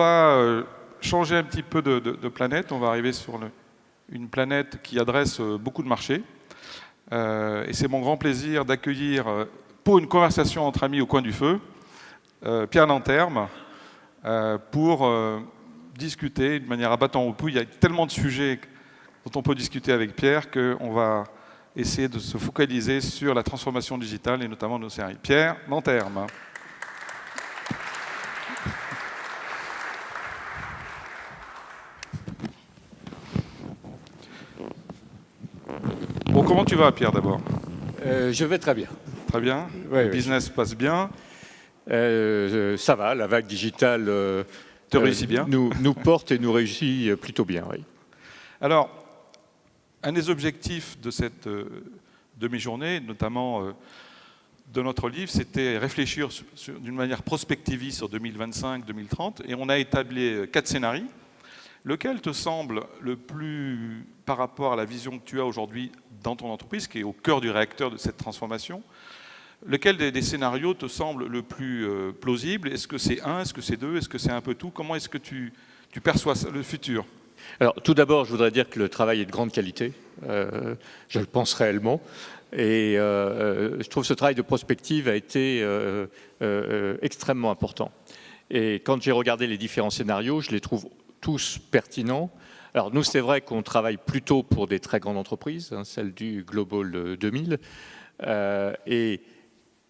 va changer un petit peu de planète. On va arriver sur une planète qui adresse beaucoup de marchés. Et c'est mon grand plaisir d'accueillir, pour une conversation entre amis au coin du feu, Pierre Nanterme, pour discuter de manière à battant au pouls. Il y a tellement de sujets dont on peut discuter avec Pierre qu'on va essayer de se focaliser sur la transformation digitale et notamment nos séries. Pierre Nanterme. Bon, comment tu vas, Pierre, d'abord? Je vais très bien. Très bien. Ouais, le business passe bien. Ça va, la vague digitale te réussit bien. Nous porte et nous réussit plutôt bien, oui. Alors, un des objectifs de cette demi-journée, notamment de notre livre, c'était réfléchir d'une manière prospectiviste sur 2025-2030, et on a établi 4 scénarios. Lequel te semble le plus, par rapport à la vision que tu as aujourd'hui dans ton entreprise, qui est au cœur du réacteur de cette transformation, lequel des scénarios te semble le plus plausible? Est-ce que c'est 1, est-ce que c'est 2, est-ce que c'est un peu tout? Comment est-ce que tu perçois le futur? Alors, tout d'abord, je voudrais dire que le travail est de grande qualité. Je le pense réellement. Et je trouve que ce travail de prospective a été extrêmement important. Et quand j'ai regardé les différents scénarios, je les trouve tous pertinents. Alors nous, c'est vrai qu'on travaille plutôt pour des très grandes entreprises, hein, celles du Global 2000. Et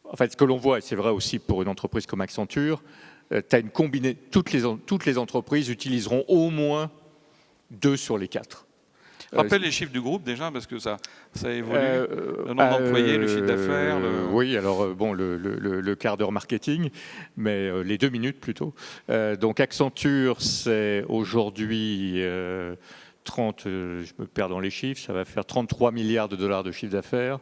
en fait, ce que l'on voit, et c'est vrai aussi pour une entreprise comme Accenture, toutes les entreprises utiliseront au moins 2 sur les 4. Rappelle les chiffres du groupe déjà, parce que ça évolue. Le nombre d'employés, le chiffre d'affaires. Oui, alors bon, le quart d'heure marketing, mais les 2 minutes plutôt. Donc Accenture, c'est aujourd'hui 30, je me perds dans les chiffres, ça va faire 33 milliards de dollars de chiffre d'affaires,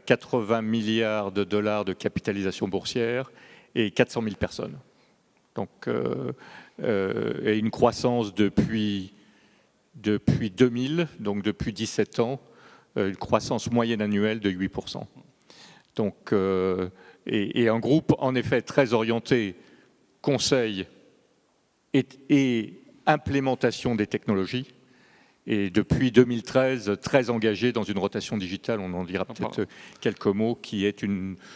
80 milliards de dollars de capitalisation boursière et 400 000 personnes. Donc, et une croissance depuis 2000, donc depuis 17 ans, une croissance moyenne annuelle de 8%. Donc, et un groupe en effet très orienté conseil et implémentation des technologies. Et depuis 2013, très engagé dans une rotation digitale, on en dira peut-être quelques mots, qui est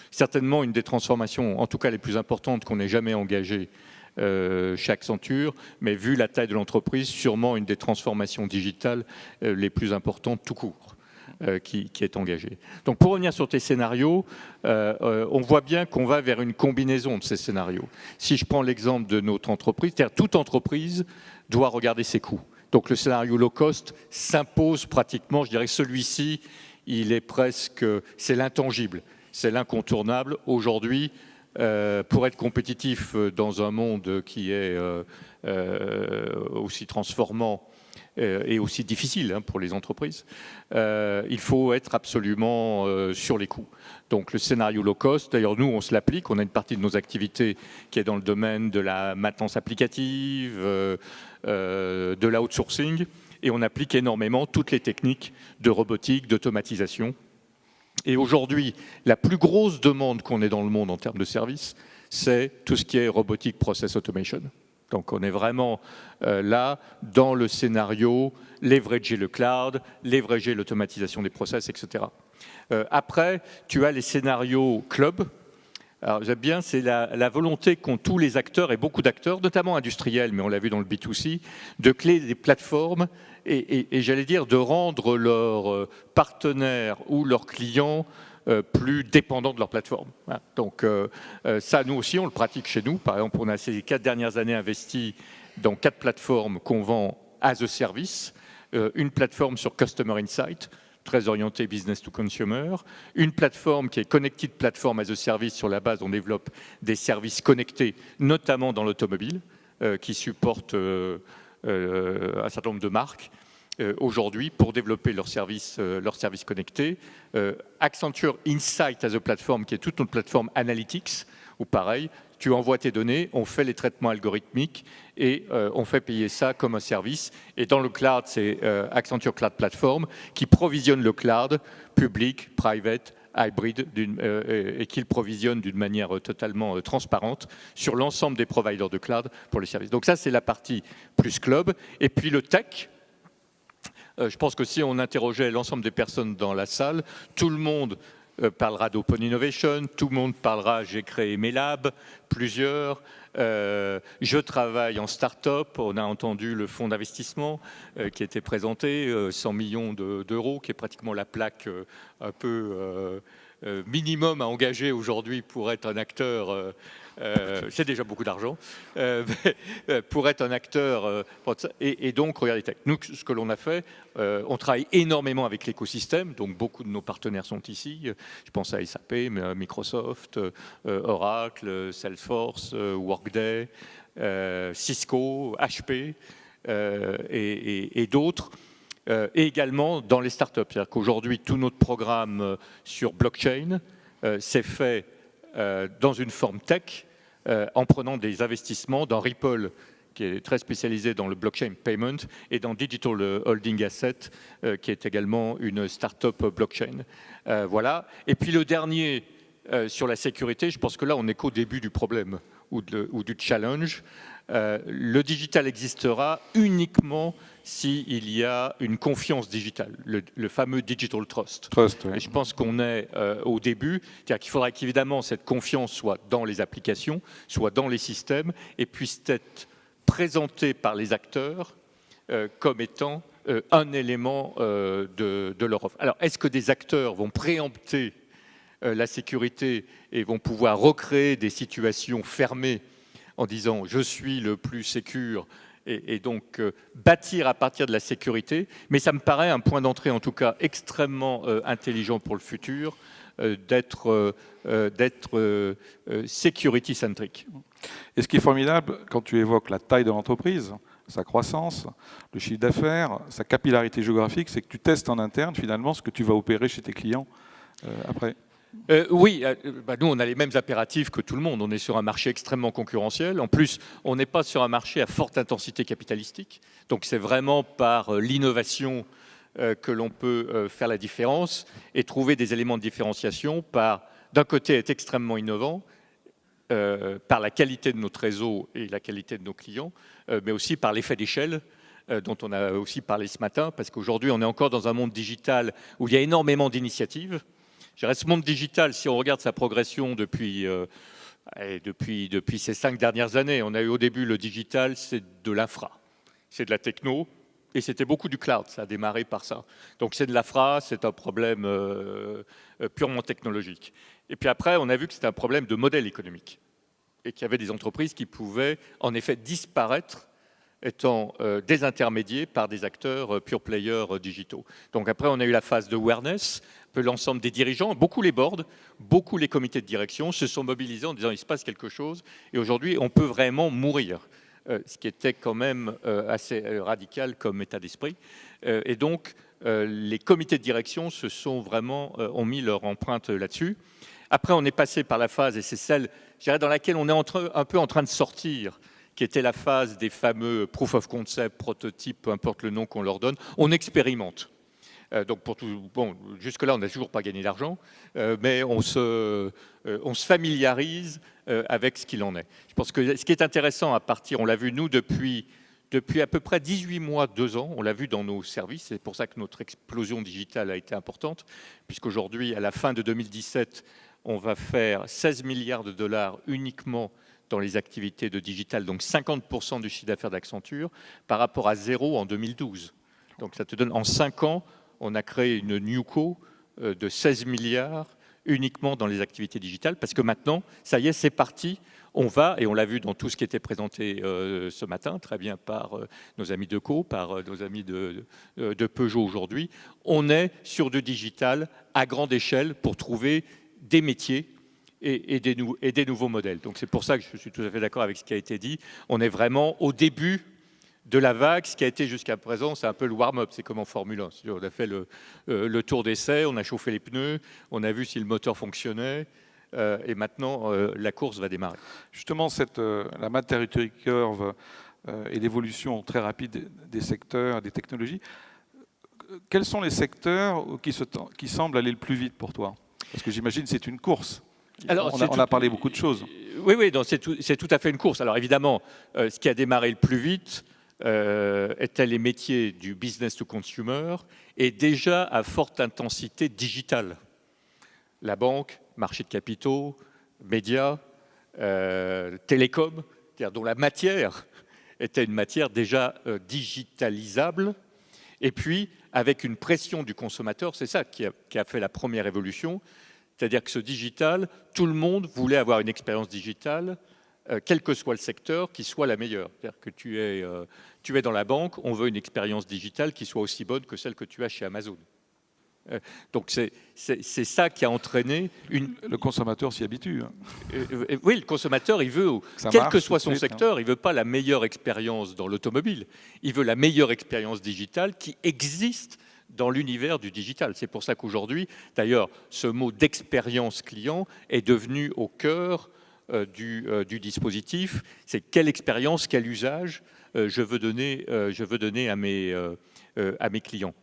certainement une des transformations, en tout cas les plus importantes qu'on ait jamais engagées chez Accenture, mais vu la taille de l'entreprise, sûrement une des transformations digitales les plus importantes tout court qui est engagée. Donc pour revenir sur tes scénarios, on voit bien qu'on va vers une combinaison de ces scénarios. Si je prends l'exemple de notre entreprise, c'est-à-dire toute entreprise doit regarder ses coûts. Donc le scénario low cost s'impose pratiquement, je dirais que celui-ci, c'est l'intangible, c'est l'incontournable. Aujourd'hui, pour être compétitif dans un monde qui est aussi transformant et aussi difficile pour les entreprises, il faut être absolument sur les coûts. Donc le scénario low cost, d'ailleurs nous on se l'applique, on a une partie de nos activités qui est dans le domaine de la maintenance applicative, de l'outsourcing, et on applique énormément toutes les techniques de robotique, d'automatisation. Et aujourd'hui, la plus grosse demande qu'on ait dans le monde en termes de services, c'est tout ce qui est robotic process automation. Donc on est vraiment là dans le scénario leverager le cloud, leverager l'automatisation des process, etc. Après, tu as les scénarios club. Alors j'aime bien, c'est la volonté qu'ont tous les acteurs et beaucoup d'acteurs, notamment industriels, mais on l'a vu dans le B2C, de créer des plateformes et j'allais dire de rendre leurs partenaires ou leurs clients plus dépendants de leur plateforme. Donc ça, nous aussi, on le pratique chez nous. Par exemple, on a ces 4 dernières années investi dans 4 plateformes qu'on vend as a service. Une plateforme sur Customer Insight, très orientée business to consumer. Une plateforme qui est Connected Platform as a Service, sur la base on développe des services connectés, notamment dans l'automobile, qui supportent un certain nombre de marques aujourd'hui pour développer leurs services connectés. Accenture Insight as a Platform, qui est toute notre plateforme Analytics, où pareil, tu envoies tes données, on fait les traitements algorithmiques et on fait payer ça comme un service. Et dans le cloud, c'est Accenture Cloud Platform qui provisionne le cloud public, private, hybride et qu'ils provisionnent d'une manière totalement transparente sur l'ensemble des providers de cloud pour les services. Donc ça, c'est la partie plus club. Et puis le tech, je pense que si on interrogeait l'ensemble des personnes dans la salle, tout le monde parlera d'open innovation, tout le monde parlera j'ai créé mes labs, plusieurs, je travaille en start-up, on a entendu le fonds d'investissement qui était présenté, 100 millions d'euros, qui est pratiquement la plaque un peu minimum à engager aujourd'hui pour être un acteur, c'est déjà beaucoup d'argent, pour être un acteur. Et donc, regardez, nous, ce que l'on a fait, on travaille énormément avec l'écosystème, donc beaucoup de nos partenaires sont ici. Je pense à SAP, Microsoft, Oracle, Salesforce, Workday, Cisco, HP et d'autres. Et également dans les startups. C'est-à-dire qu'aujourd'hui, tout notre programme sur blockchain s'est fait dans une forme tech, en prenant des investissements dans Ripple, qui est très spécialisé dans le blockchain payment, et dans Digital Holding Asset, qui est également une start-up blockchain. Voilà. Et puis le dernier, sur la sécurité, je pense que là, on n'est qu'au début du problème ou du challenge. Le digital existera uniquement s'il y a une confiance digitale, le fameux digital trust. Oui. Et je pense qu'on est au début, c'est-à-dire qu'il faudra qu'évidemment cette confiance soit dans les applications, soit dans les systèmes, et puisse être présentée par les acteurs comme étant un élément de leur offre. Alors, est-ce que des acteurs vont préempter la sécurité et vont pouvoir recréer des situations fermées en disant « je suis le plus sécure » et donc bâtir à partir de la sécurité. Mais ça me paraît un point d'entrée, en tout cas, extrêmement intelligent pour le futur, d'être security-centric. Et ce qui est formidable, quand tu évoques la taille de l'entreprise, sa croissance, le chiffre d'affaires, sa capillarité géographique, c'est que tu testes en interne, finalement, ce que tu vas opérer chez tes clients après. Oui, nous on a les mêmes impératifs que tout le monde. On est sur un marché extrêmement concurrentiel. En plus, on n'est pas sur un marché à forte intensité capitalistique. Donc c'est vraiment par l'innovation que l'on peut faire la différence et trouver des éléments de différenciation par, d'un côté, être extrêmement innovant, par la qualité de notre réseau et la qualité de nos clients, mais aussi par l'effet d'échelle dont on a aussi parlé ce matin, parce qu'aujourd'hui on est encore dans un monde digital où il y a énormément d'initiatives. Ce monde digital, si on regarde sa progression depuis ces 5 dernières années, on a eu au début le digital, c'est de l'infra, c'est de la techno, et c'était beaucoup du cloud, ça a démarré par ça. Donc c'est de l'infra, c'est un problème purement technologique. Et puis après, on a vu que c'était un problème de modèle économique, et qu'il y avait des entreprises qui pouvaient en effet disparaître étant désintermédiés par des acteurs pure players digitaux. Donc après, on a eu la phase de awareness, l'ensemble des dirigeants, beaucoup les boards, beaucoup les comités de direction se sont mobilisés en disant il se passe quelque chose, et aujourd'hui, on peut vraiment mourir, ce qui était quand même assez radical comme état d'esprit. Et donc, les comités de direction se sont vraiment, ont mis leur empreinte là-dessus. Après, on est passé par la phase, et c'est celle, je dirais, dans laquelle on est un peu en train de sortir, qui était la phase des fameux proof of concept, prototypes, peu importe le nom qu'on leur donne. On expérimente. Donc pour tout, bon, jusque-là, on n'a toujours pas gagné d'argent, mais on se familiarise avec ce qu'il en est. Je pense que ce qui est intéressant à partir, on l'a vu nous depuis à peu près 18 mois, 2 ans, on l'a vu dans nos services, c'est pour ça que notre explosion digitale a été importante, puisqu'aujourd'hui, à la fin de 2017, on va faire 16 milliards de dollars uniquement dans les activités de digital, donc 50% du chiffre d'affaires d'Accenture, par rapport à 0 en 2012. Donc ça te donne, en 5 ans, on a créé une newco de 16 milliards uniquement dans les activités digitales, parce que maintenant, ça y est, c'est parti. On va, et on l'a vu dans tout ce qui était présenté ce matin, très bien par nos amis de Co, par nos amis de Peugeot aujourd'hui, on est sur du digital à grande échelle pour trouver des métiers et des nouveaux modèles. Donc c'est pour ça que je suis tout à fait d'accord avec ce qui a été dit. On est vraiment au début de la vague. Ce qui a été jusqu'à présent, c'est un peu le warm-up, c'est comme en Formule 1. On a fait le tour d'essai, on a chauffé les pneus, on a vu si le moteur fonctionnait, et maintenant la course va démarrer. Justement, la maturity curve et l'évolution très rapide des secteurs, des technologies, quels sont les secteurs qui semblent aller le plus vite pour toi ? Parce que j'imagine que c'est une course. Alors, On a parlé beaucoup de choses. Oui, c'est tout à fait une course. Alors évidemment, ce qui a démarré le plus vite étaient les métiers du business to consumer et déjà à forte intensité digitale. La banque, marché de capitaux, médias, télécom, c'est-à-dire dont la matière était une matière déjà digitalisable. Et puis, avec une pression du consommateur, c'est ça qui a fait la première évolution. C'est-à-dire que ce digital, tout le monde voulait avoir une expérience digitale, quel que soit le secteur, qui soit la meilleure. C'est-à-dire que tu es dans la banque, on veut une expérience digitale qui soit aussi bonne que celle que tu as chez Amazon. Donc c'est ça qui a entraîné une... Le consommateur s'y habitue. Hein. Oui, le consommateur, il veut, quel que soit son secteur, il ne veut pas la meilleure expérience dans l'automobile. Il veut la meilleure expérience digitale qui existe dans l'univers du digital. C'est pour ça qu'aujourd'hui, d'ailleurs, ce mot d'expérience client est devenu au cœur du dispositif. C'est quelle expérience, quel usage je veux donner à mes clients.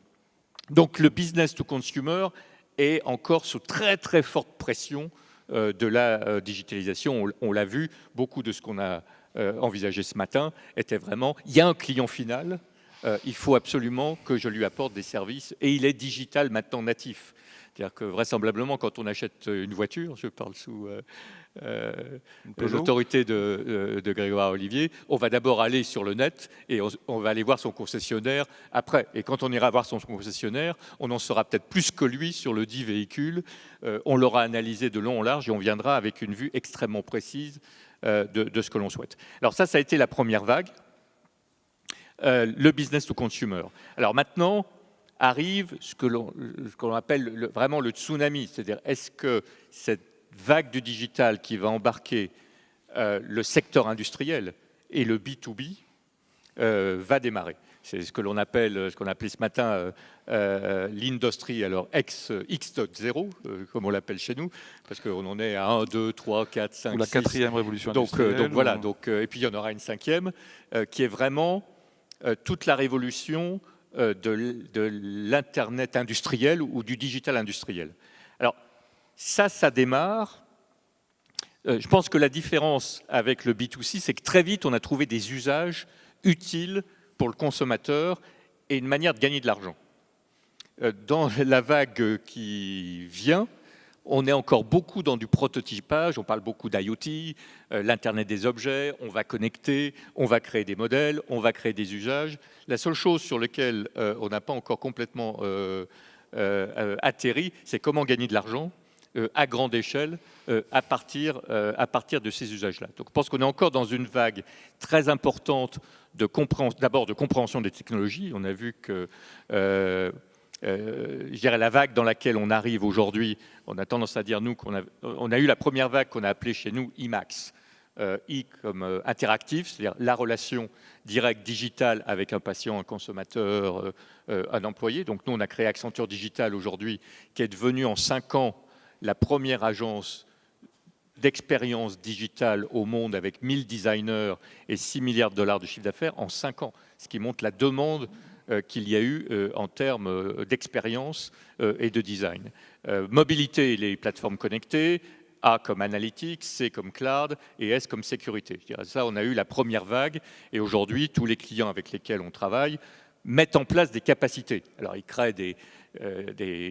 Donc le business to consumer est encore sous très très forte pression de la digitalisation. On l'a vu, beaucoup de ce qu'on a envisagé ce matin était vraiment, il y a un client final, il faut absolument que je lui apporte des services et il est digital maintenant natif. C'est-à-dire que vraisemblablement, quand on achète une voiture, je parle sous l'autorité de Grégoire Olivier, on va d'abord aller sur le net et on va aller voir son concessionnaire après. Et quand on ira voir son concessionnaire, on en saura peut-être plus que lui sur le dit véhicule. On l'aura analysé de long en large et on viendra avec une vue extrêmement précise de ce que l'on souhaite. Alors ça a été la première vague. Le business to consumer. Alors maintenant arrive ce que l'on appelle vraiment le tsunami, c'est-à-dire est-ce que cette vague du digital qui va embarquer le secteur industriel et le B2B va démarrer. C'est ce qu'on appelait ce matin l'industrie, alors X.0, comme on l'appelle chez nous, parce qu'on en est à 1, 2, 3, 4, 5, 6. Ou la quatrième révolution industrielle. Donc voilà, et puis il y en aura une cinquième, qui est vraiment toute la révolution de l'Internet industriel ou du digital industriel. Alors, ça démarre. Je pense que la différence avec le B2C, c'est que très vite, on a trouvé des usages utiles pour le consommateur et une manière de gagner de l'argent. Dans la vague qui vient, on est encore beaucoup dans du prototypage, on parle beaucoup d'IoT, l'Internet des objets, on va connecter, on va créer des modèles, on va créer des usages. La seule chose sur laquelle on n'a pas encore complètement atterri, c'est comment gagner de l'argent à grande échelle à partir de ces usages-là. Donc je pense qu'on est encore dans une vague très importante d'abord de compréhension des technologies. On a vu que je dirais la vague dans laquelle on arrive aujourd'hui, on a tendance à dire nous qu'on a eu la première vague qu'on a appelée chez nous IMAX. I comme interactif, c'est-à-dire la relation directe digitale avec un patient, un consommateur, un employé. Donc nous, on a créé Accenture Digital aujourd'hui, qui est devenue en 5 ans la première agence d'expérience digitale au monde avec 1000 designers et 6 milliards de dollars de chiffre d'affaires en 5 ans, ce qui montre la demande qu'il y a eu en termes d'expérience et de design. Mobilité, les plateformes connectées, A comme analytics, C comme cloud et S comme sécurité. Ça, on a eu la première vague et aujourd'hui, tous les clients avec lesquels on travaille mettent en place des capacités. Alors, ils créent des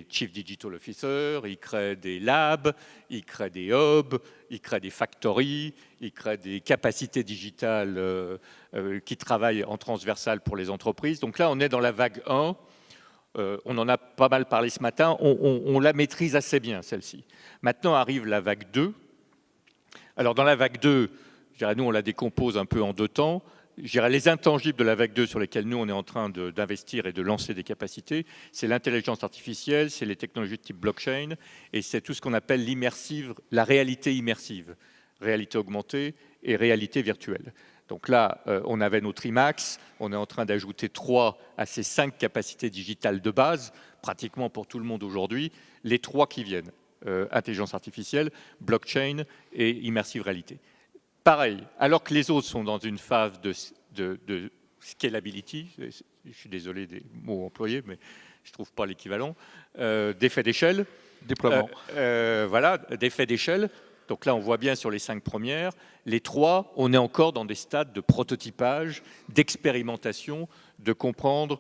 Chief Digital Officers, ils créent des labs, ils créent des hubs, ils créent des factories, ils créent des capacités digitales qui travaillent en transversal pour les entreprises. Donc là, on est dans la vague 1. On en a pas mal parlé ce matin, on la maîtrise assez bien, celle-ci. Maintenant arrive la vague 2. Alors dans la vague 2, je dirais, nous on la décompose un peu en 2 temps. Je dirais, les intangibles de la vague 2 sur lesquels nous on est en train d'investir et de lancer des capacités, c'est l'intelligence artificielle, c'est les technologies de type blockchain et c'est tout ce qu'on appelle la réalité immersive, réalité augmentée et réalité virtuelle. Donc là, on avait notre IMAX, on est en train d'ajouter 3 à ces 5 capacités digitales de base, pratiquement pour tout le monde aujourd'hui, les 3 qui viennent, intelligence artificielle, blockchain et immersive réalité. Pareil, alors que les autres sont dans une phase de scalability, je suis désolé des mots employés, mais je ne trouve pas l'équivalent, d'effet d'échelle, déploiement. Voilà, d'effet d'échelle. Donc là, on voit bien sur les 5 premières. Les 3, on est encore dans des stades de prototypage, d'expérimentation, de comprendre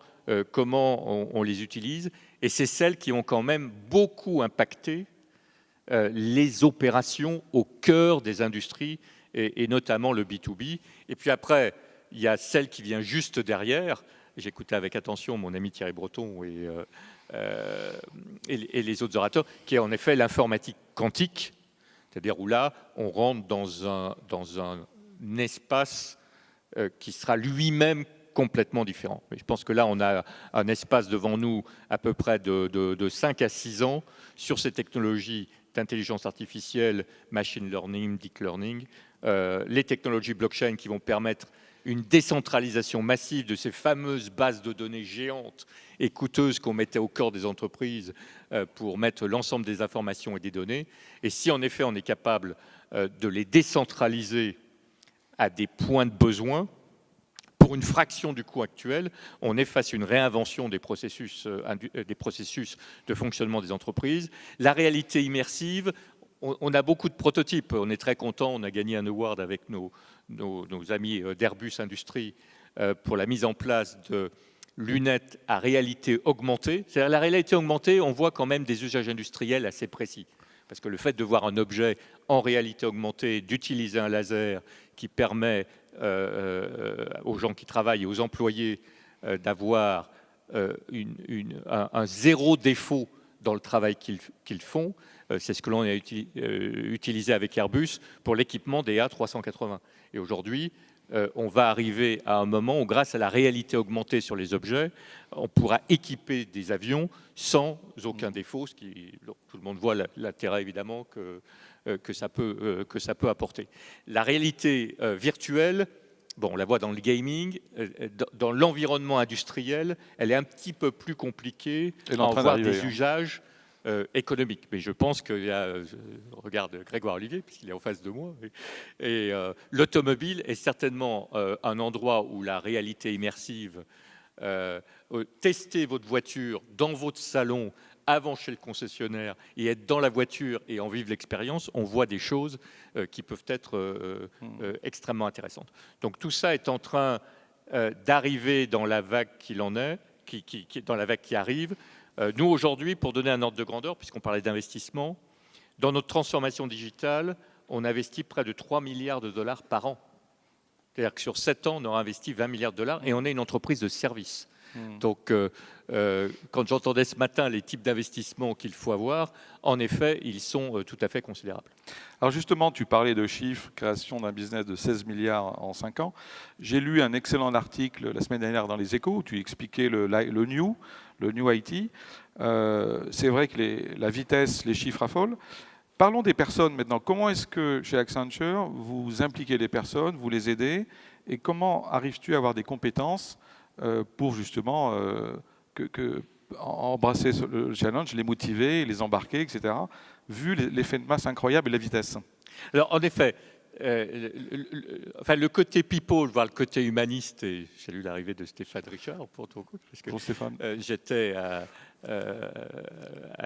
comment on les utilise. Et c'est celles qui ont quand même beaucoup impacté les opérations au cœur des industries, et notamment le B2B. Et puis après, il y a celle qui vient juste derrière. J'écoutais avec attention mon ami Thierry Breton et les autres orateurs, qui est en effet l'informatique quantique, c'est-à-dire où là, on rentre dans un espace qui sera lui-même complètement différent. Mais je pense que là, on a un espace devant nous à peu près de 5 à 6 ans sur ces technologies d'intelligence artificielle, machine learning, deep learning, les technologies blockchain qui vont permettre une décentralisation massive de ces fameuses bases de données géantes et coûteuses qu'on mettait au cœur des entreprises pour mettre l'ensemble des informations et des données. Et si en effet on est capable de les décentraliser à des points de besoin, pour une fraction du coût actuel, on est face à une réinvention des processus de fonctionnement des entreprises. La réalité immersive, on a beaucoup de prototypes. On est très content, on a gagné un award avec nos amis d'Airbus Industrie pour la mise en place de lunettes à réalité augmentée. C'est-à-dire la réalité augmentée, on voit quand même des usages industriels assez précis. Parce que le fait de voir un objet en réalité augmentée, d'utiliser un laser qui permet aux gens qui travaillent et aux employés d'avoir un zéro défaut dans le travail qu'ils font, c'est ce que l'on a utilisé avec Airbus pour l'équipement des A380. Et aujourd'hui, on va arriver à un moment où, grâce à la réalité augmentée sur les objets, on pourra équiper des avions sans aucun défaut, tout le monde voit l'intérêt évidemment que ça peut apporter. La réalité virtuelle, bon, on la voit dans le gaming, dans l'environnement industriel, elle est un petit peu plus compliquée à avoir des usages économique. Mais je pense qu'il y a, je regarde Grégoire Olivier, puisqu'il est en face de moi, et l'automobile est certainement un endroit où la réalité immersive, tester votre voiture dans votre salon avant chez le concessionnaire et être dans la voiture et en vivre l'expérience, on voit des choses qui peuvent être extrêmement intéressantes. Donc tout ça est en train d'arriver dans la vague qu'il en est, dans la vague qui arrive. Nous, aujourd'hui, pour donner un ordre de grandeur, puisqu'on parlait d'investissement, dans notre transformation digitale, on investit près de 3 milliards de dollars par an. C'est-à-dire que sur 7 ans, on aura investi 20 milliards de dollars et on est une entreprise de service. Donc, quand j'entendais ce matin les types d'investissements qu'il faut avoir, en effet, ils sont tout à fait considérables. Alors justement, tu parlais de chiffres, création d'un business de 16 milliards en 5 ans. J'ai lu un excellent article la semaine dernière dans Les Échos où tu expliquais le New IT. C'est vrai que la vitesse, les chiffres affolent. Parlons des personnes maintenant. Comment est-ce que chez Accenture, vous impliquez les personnes, vous les aidez, et comment arrives-tu à avoir des compétences pour justement embrasser le challenge, les motiver, les embarquer, etc., vu l'effet de masse incroyable et la vitesse? Alors, en effet, le côté people, voire le côté humaniste, et j'ai lu l'arrivée de Stéphane Richard pour ton coup, parce que Bonjour Stéphane. J'étais à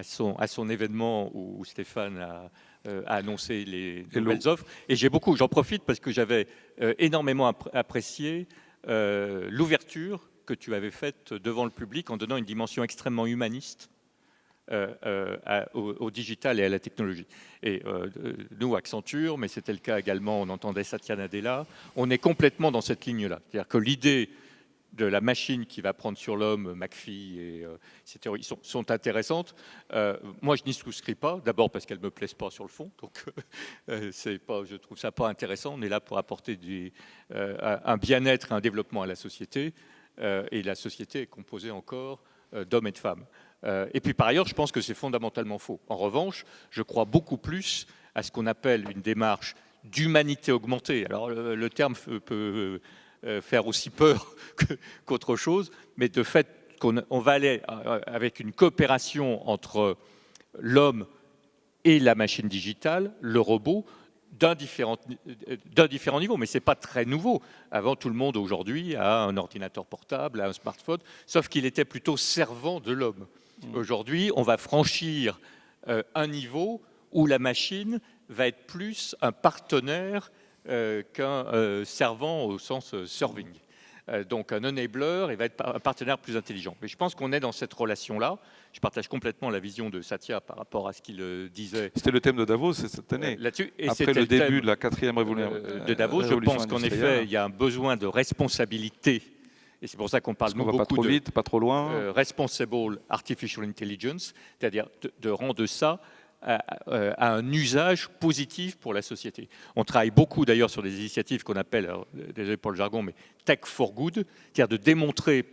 son événement où Stéphane a annoncé les nouvelles offres, et j'en profite parce que j'avais énormément apprécié l'ouverture que tu avais faite devant le public en donnant une dimension extrêmement humaniste au digital et à la technologie. Et nous, Accenture, mais c'était le cas également, on entendait Satya Nadella, on est complètement dans cette ligne-là. C'est-à-dire que l'idée de la machine qui va prendre sur l'homme, McPhee et ces théories sont intéressantes. Moi, je n'y souscris pas, d'abord parce qu'elles ne me plaisent pas sur le fond, donc je trouve ça pas intéressant. On est là pour apporter un bien-être et un développement à la société, et la société est composée encore d'hommes et de femmes. Et puis par ailleurs, je pense que c'est fondamentalement faux. En revanche, je crois beaucoup plus à ce qu'on appelle une démarche d'humanité augmentée. Alors le terme peut faire aussi peur qu'autre chose, mais de fait qu'on va aller avec une coopération entre l'homme et la machine digitale, le robot, d'un différent niveau, mais ce n'est pas très nouveau. Avant, tout le monde aujourd'hui a un ordinateur portable, a un smartphone, sauf qu'il était plutôt servant de l'homme. Aujourd'hui, on va franchir un niveau où la machine va être plus un partenaire qu'un servant au sens serving. Donc un enabler, et va être un partenaire plus intelligent. Mais je pense qu'on est dans cette relation-là. Je partage complètement la vision de Satya par rapport à ce qu'il disait. C'était le thème de Davos cette année. Là-dessus. Et après le début de la 4e révolution de Davos, je pense qu'en effet, il y a un besoin de responsabilité. Et c'est pour ça qu'on parle beaucoup pas trop vite, pas trop loin. Responsible Artificial Intelligence, c'est-à-dire de rendre ça à un usage positif pour la société. On travaille beaucoup d'ailleurs sur des initiatives qu'on appelle, alors, désolé pour le jargon, mais Tech for Good, c'est-à-dire de démontrer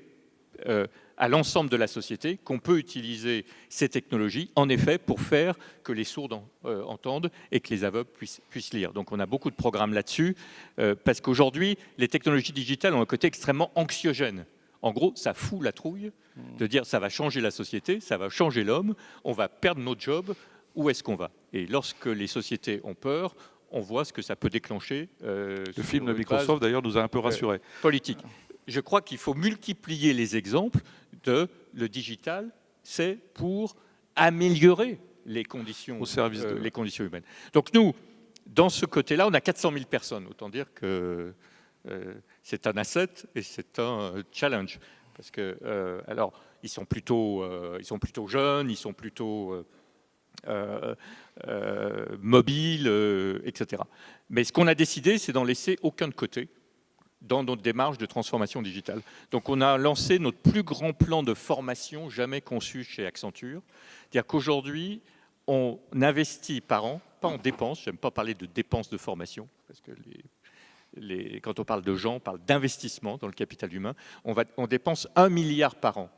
à l'ensemble de la société qu'on peut utiliser ces technologies, en effet, pour faire que les sourds entendent et que les aveugles puissent lire. Donc on a beaucoup de programmes là-dessus, parce qu'aujourd'hui, les technologies digitales ont un côté extrêmement anxiogène. En gros, ça fout la trouille de dire ça va changer la société, ça va changer l'homme, on va perdre nos jobs. Où est-ce qu'on va? Et lorsque les sociétés ont peur, on voit ce que ça peut déclencher. Le film de Microsoft, d'ailleurs, nous a un peu rassurés. Politique. Je crois qu'il faut multiplier les exemples de le digital, c'est pour améliorer les conditions, au service les conditions humaines. Donc nous, dans ce côté-là, on a 400 000 personnes. Autant dire que c'est un asset et c'est un challenge. Parce que, alors, ils sont plutôt jeunes, ils sont plutôt... mobile, etc. Mais ce qu'on a décidé, c'est d'en laisser aucun de côté dans notre démarche de transformation digitale. Donc on a lancé notre plus grand plan de formation jamais conçu chez Accenture. C'est-à-dire qu'aujourd'hui, on investit par an, pas en dépenses, j'aime pas parler de dépenses de formation, parce que quand on parle de gens, on parle d'investissement dans le capital humain, on dépense 1 milliard par an.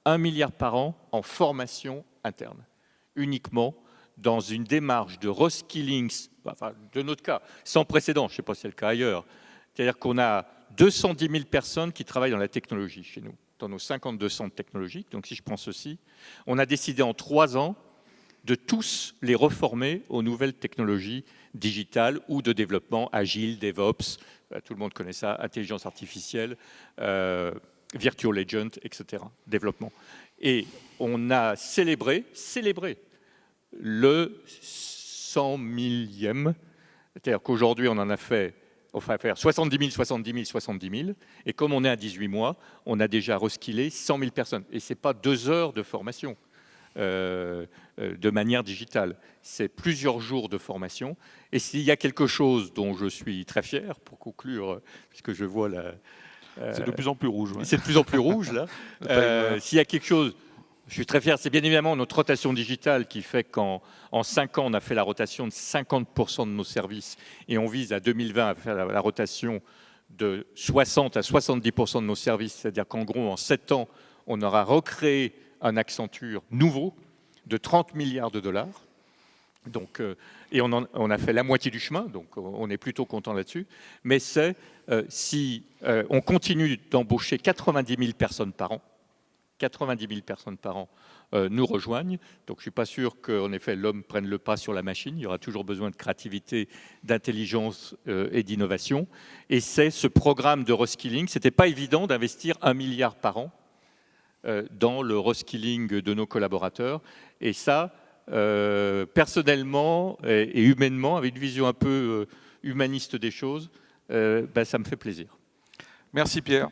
1 milliard par an en formation interne. Uniquement dans une démarche de reskilling, enfin, de notre cas, sans précédent, je ne sais pas si c'est le cas ailleurs. C'est-à-dire qu'on a 210 000 personnes qui travaillent dans la technologie chez nous, dans nos 52 centres technologiques. Donc si je prends ceci, on a décidé en 3 ans de tous les reformer aux nouvelles technologies digitales ou de développement agile, DevOps, tout le monde connaît ça, intelligence artificielle, Virtual Agent, etc., développement. Et on a célébré le 100 millième, c'est-à-dire qu'aujourd'hui on en a fait, on va faire 70 000, 70 000, 70 000, et comme on est à 18 mois, on a déjà reskillé 100 000 personnes. Et ce n'est pas 2 heures de formation de manière digitale, c'est plusieurs jours de formation. Et s'il y a quelque chose dont je suis très fier, pour conclure, puisque je vois la... c'est de plus en plus rouge. Ouais. C'est de plus en plus rouge, là. S'il y a quelque chose, je suis très fier, c'est bien évidemment notre rotation digitale qui fait qu'en 5 ans, on a fait la rotation de 50% de nos services et on vise à 2020 à faire la rotation de 60 à 70% de nos services. C'est-à-dire qu'en gros, en 7 ans, on aura recréé un Accenture nouveau de 30 milliards de dollars. Donc, et on a fait la moitié du chemin, donc on est plutôt content là-dessus. Mais c'est si on continue d'embaucher 90 000 personnes par an, 90 000 personnes par an nous rejoignent. Donc je ne suis pas sûr qu'en effet l'homme prenne le pas sur la machine. Il y aura toujours besoin de créativité, d'intelligence et d'innovation. Et c'est ce programme de reskilling. Ce n'était pas évident d'investir 1 milliard par an dans le reskilling de nos collaborateurs. Et ça, personnellement et humainement, avec une vision un peu humaniste des choses, ça me fait plaisir. Merci Pierre.